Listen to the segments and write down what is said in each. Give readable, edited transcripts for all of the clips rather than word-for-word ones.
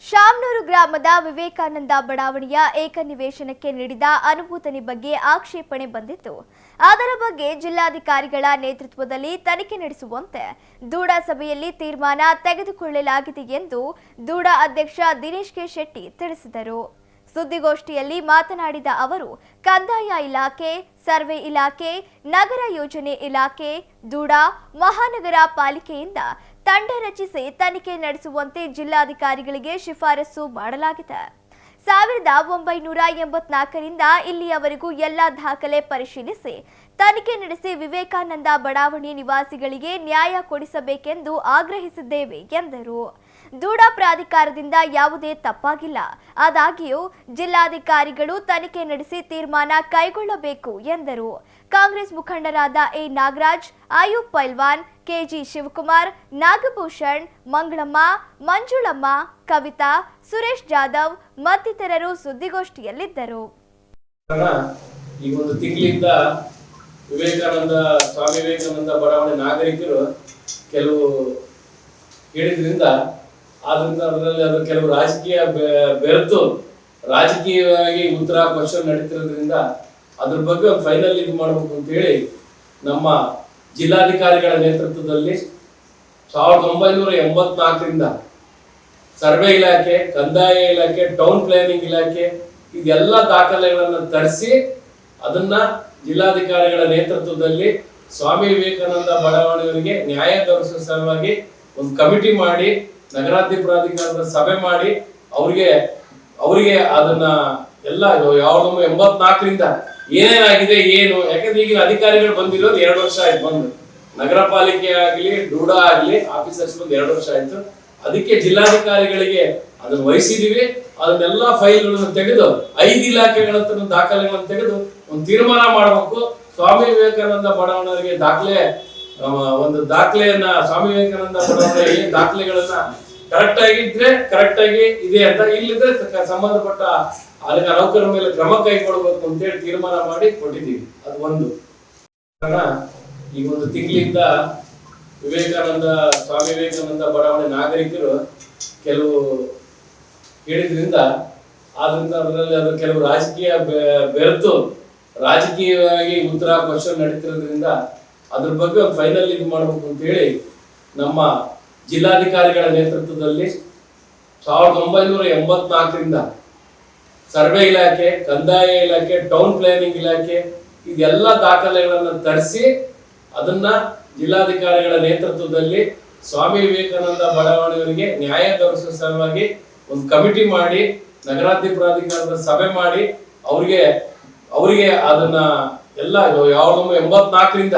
ಶಾಮನೂರು ಗ್ರಾಮದ ವಿವೇಕಾನಂದ ಬಡಾವಣೆಯ ಏಕನಿವೇಶನಕ್ಕೆ ನೀಡಿದ ಅನುಮೋದನೆ ಬಗ್ಗೆ ಆಕ್ಷೇಪಣೆ ಬಂದಿತ್ತು. ಅದರ ಬಗ್ಗೆ ಜಿಲ್ಲಾಧಿಕಾರಿಗಳ ನೇತೃತ್ವದಲ್ಲಿ ತನಿಖೆ ನಡೆಸುವಂತೆ ದೂಡಾ ಸಭೆಯಲ್ಲಿ ತೀರ್ಮಾನ ತೆಗೆದುಕೊಳ್ಳಲಾಗಿದೆ ಎಂದು ದೂಡಾ ಅಧ್ಯಕ್ಷ ದಿನೇಶ್ ಕೆ ಶೆಟ್ಟಿ ತಿಳಿಸಿದರು. ಸುದ್ದಿಗೋಷ್ಠಿಯಲ್ಲಿ ಮಾತನಾಡಿದ ಅವರು, ಕಂದಾಯ ಇಲಾಖೆ, ಸರ್ವೆ ಇಲಾಖೆ, ನಗರ ಯೋಜನೆ ಇಲಾಖೆ, ದೂಡಾ ಮಹಾನಗರ ಪಾಲಿಕೆಯಿಂದ ತಂಡ ರಚಿಸಿ ತನಿಖೆ ನಡೆಸುವಂತೆ ಜಿಲ್ಲಾಧಿಕಾರಿಗಳಿಗೆ ಶಿಫಾರಸು ಮಾಡಲಾಗಿದೆ. 1984ರಿಂದ ಇಲ್ಲಿಯವರೆಗೂ ಎಲ್ಲ ದಾಖಲೆ ಪರಿಶೀಲಿಸಿ ತನಿಖೆ ನಡೆಸಿ ವಿವೇಕಾನಂದ ಬಡಾವಣೆ ನಿವಾಸಿಗಳಿಗೆ ನ್ಯಾಯ ಕೊಡಿಸಬೇಕೆಂದು ಆಗ್ರಹಿಸಿದ್ದೇವೆ ಎಂದರು. ದೂಡಾ ಪ್ರಾಧಿಕಾರದಿಂದ ಯಾವುದೇ ತಪ್ಪಾಗಿಲ್ಲ. ಆದಾಗ್ಯೂ ಜಿಲ್ಲಾಧಿಕಾರಿಗಳು ತನಿಖೆ ನಡೆಸಿ ತೀರ್ಮಾನ ಕೈಗೊಳ್ಳಬೇಕು ಎಂದರು. ಕಾಂಗ್ರೆಸ್ ಮುಖಂಡರಾದ ಎ ನಾಗರಾಜ್, ಆಯೂಬ್ ಪೈಲ್ವಾನ್, ಕೆಜಿ ಶಿವಕುಮಾರ್, ನಾಗಭೂಷಣ್, ಮಂಗಳಮ್ಮ, ಮಂಜುಳಮ್ಮ, ಕವಿತಾ, ಸುರೇಶ್ ಜಾಧವ್ ಮತ್ತಿತರರು ಸುದ್ದಿಗೋಷ್ಠಿಯಲ್ಲಿದ್ದರು. ಈ ಒಂದು ತಿಂಗಳಿಂದ ಸ್ವಾಮಿ ವಿವೇಕಾನಂದ ಬಡಾವಣೆ ನಾಗರಿಕರು ಕೆಲವು ಹೇಳಿದ್ರಿಂದ ಅದರಲ್ಲಿ ಅದು ಕೆಲವು ರಾಜಕೀಯ ಬೆರೆತು ರಾಜಕೀಯವಾಗಿ ಉತ್ತರ ಕ್ವಶನ್ ನಡೀತಿರೋದ್ರಿಂದ ಅದ್ರ ಬಗ್ಗೆ ಒಂದು ಫೈನಲ್ ಇದು ಮಾಡಬೇಕು ಅಂತ ಹೇಳಿ ನಮ್ಮ ಜಿಲ್ಲಾಧಿಕಾರಿಗಳ ನೇತೃತ್ವದಲ್ಲಿ 1984ರಿಂದ ಸರ್ವೆ ಇಲಾಖೆ, ಕಂದಾಯ ಇಲಾಖೆ, ಟೌನ್ ಪ್ಲಾನಿಂಗ್ ಇಲಾಖೆ ಇದೆಲ್ಲ ದಾಖಲೆಗಳನ್ನು ತರಿಸಿ ಅದನ್ನ ಜಿಲ್ಲಾಧಿಕಾರಿಗಳ ನೇತೃತ್ವದಲ್ಲಿ ಸ್ವಾಮಿ ವಿವೇಕಾನಂದ ಬಡಾವಣೆಯವರಿಗೆ ನ್ಯಾಯ ದೊರಕಿಸುವ ಸಲುವಾಗಿ ಒಂದು ಕಮಿಟಿ ಮಾಡಿ ನಗರಾಭಿವೃದ್ಧಿ ಪ್ರಾಧಿಕಾರದ ಸಭೆ ಮಾಡಿ ಅವರಿಗೆ ಅದನ್ನ ಎಲ್ಲ 1984ರಿಂದ ಏನೇನಾಗಿದೆ ಏನು, ಯಾಕಂದ್ರೆ ಈಗಿನ ಅಧಿಕಾರಿಗಳು ಬಂದಿರೋದು 2 ವರ್ಷ ಆಯ್ತು. ಬಂದು ನಗರ ಪಾಲಿಕೆ ಆಗ್ಲಿ, ಡೂಡಾ ಆಗ್ಲಿ ಆಫೀಸರ್ಸ್ ಬಂದು 2 ವರ್ಷ ಆಯ್ತು. ಅದಕ್ಕೆ ಜಿಲ್ಲಾಧಿಕಾರಿಗಳಿಗೆ ಅದನ್ನ ವಹಿಸಿದೀವಿ. ಅದನ್ನೆಲ್ಲ ಫೈಲ್ಗಳನ್ನು ತೆಗೆದು 5 ಇಲಾಖೆಗಳ ದಾಖಲೆಗಳನ್ನು ತೆಗೆದು ಒಂದು ತೀರ್ಮಾನ ಮಾಡಬೇಕು. ಸ್ವಾಮಿ ವಿವೇಕಾನಂದ ಬಡಾವಣೆಯವರಿಗೆ ಒಂದು ದಾಖಲೆಯನ್ನ ಸ್ವಾಮಿ ವಿವೇಕಾನಂದ ಬಡಾವಣೆ ದಾಖಲೆಗಳನ್ನ ಕರೆಕ್ಟ್ ಆಗಿದ್ರೆ ಕರೆಕ್ಟ್ ಆಗಿ ಇದೆ ಅಂತ, ಇಲ್ಲಿದ್ರೆ ಸಂಬಂಧಪಟ್ಟ ಅದಕ್ಕೆ ನೌಕರರ ಮೇಲೆ ಕ್ರಮ ಕೈಗೊಳ್ಳಬೇಕು ಅಂತ ಹೇಳಿ ತೀರ್ಮಾನ ಮಾಡಿ ಕೊಟ್ಟಿದ್ದೀವಿ. ಅದು ಒಂದು. ಈ ಒಂದು ತಿಂಗಳಿಂದ ಸ್ವಾಮಿ ವಿವೇಕಾನಂದ ಬಡಾವಣೆ ನಾಗರಿಕರು ಕೆಲವು ಹೇಳಿದ್ರಿಂದ ಅದರಲ್ಲಿ ಅದು ಕೆಲವು ರಾಜಕೀಯ ಬೆರೆತು ರಾಜಕೀಯವಾಗಿ ಉತ್ತರ ಕ್ವಶನ್ ನಡೀತಿರೋದ್ರಿಂದ ಅದ್ರ ಬಗ್ಗೆ ಒಂದು ಫೈನಲ್ ಇದು ಮಾಡಬೇಕು ಅಂತ ಹೇಳಿ ನಮ್ಮ ಜಿಲ್ಲಾಧಿಕಾರಿಗಳ ನೇತೃತ್ವದಲ್ಲಿ 1984ರಿಂದ ಸರ್ವೆ ಇಲಾಖೆ, ಕಂದಾಯ ಇಲಾಖೆ, ಟೌನ್ ಪ್ಲಾನಿಂಗ್ ಇಲಾಖೆ ಇದೆಲ್ಲ ದಾಖಲೆಗಳನ್ನು ತರಿಸಿ ಅದನ್ನ ಜಿಲ್ಲಾಧಿಕಾರಿಗಳ ನೇತೃತ್ವದಲ್ಲಿ ಸ್ವಾಮಿ ವಿವೇಕಾನಂದ ಬಡಾವಣೆಯವರಿಗೆ ನ್ಯಾಯ ದೊರಕಿಸುವ ಸಲುವಾಗಿ ಒಂದು ಕಮಿಟಿ ಮಾಡಿ ನಗರಾಭಿವೃದ್ಧಿ ಪ್ರಾಧಿಕಾರದ ಸಭೆ ಮಾಡಿ ಅವರಿಗೆ ಅದನ್ನ ಎಲ್ಲ 1984ರಿಂದ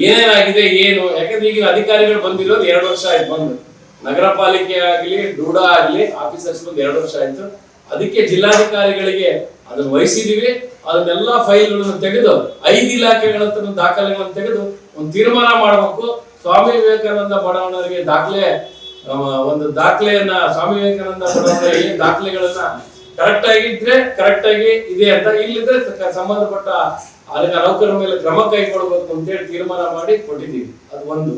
ಏನೇನಾಗಿದೆ ಏನು, ಯಾಕಂದ್ರೆ ಈಗಿನ ಅಧಿಕಾರಿಗಳು ಬಂದಿರೋದು 2 ವರ್ಷ ಆಯ್ತು. ಬಂದು ನಗರ ಪಾಲಿಕೆ ಆಗ್ಲಿ, ಡೂಡಾ ಆಗ್ಲಿ ಆಫೀಸರ್ಸ್ ಬಂದು 2 ವರ್ಷ ಆಯ್ತು. ಅದಕ್ಕೆ ಜಿಲ್ಲಾಧಿಕಾರಿಗಳಿಗೆ ಅದನ್ನ ವಹಿಸಿದೀವಿ. ಅದನ್ನೆಲ್ಲ ಫೈಲ್ಗಳನ್ನು ತೆಗೆದು 5 ಇಲಾಖೆಗಳ ದಾಖಲೆಗಳನ್ನು ತೆಗೆದು ಒಂದು ತೀರ್ಮಾನ ಮಾಡಬೇಕು. ಸ್ವಾಮಿ ವಿವೇಕಾನಂದ ಬಡಾವಣೆಯವರಿಗೆ ಒಂದು ದಾಖಲೆಯನ್ನ ಸ್ವಾಮಿ ವಿವೇಕಾನಂದ ಬಡಾವಣೆ ದಾಖಲೆಗಳನ್ನ ಕರೆಕ್ಟ್ ಆಗಿದ್ರೆ ಕರೆಕ್ಟ್ ಆಗಿ ಇದೆ ಅಂತ, ಇಲ್ಲಿದ್ರೆ ಸಂಬಂಧಪಟ್ಟ ಅದಕ್ಕೆ ನೌಕರರ ಮೇಲೆ ಕ್ರಮ ಕೈಗೊಳ್ಳಬೇಕು ಅಂತ ಹೇಳಿ ತೀರ್ಮಾನ ಮಾಡಿ ಕೊಟ್ಟಿದ್ದೀವಿ. ಅದು ಒಂದು.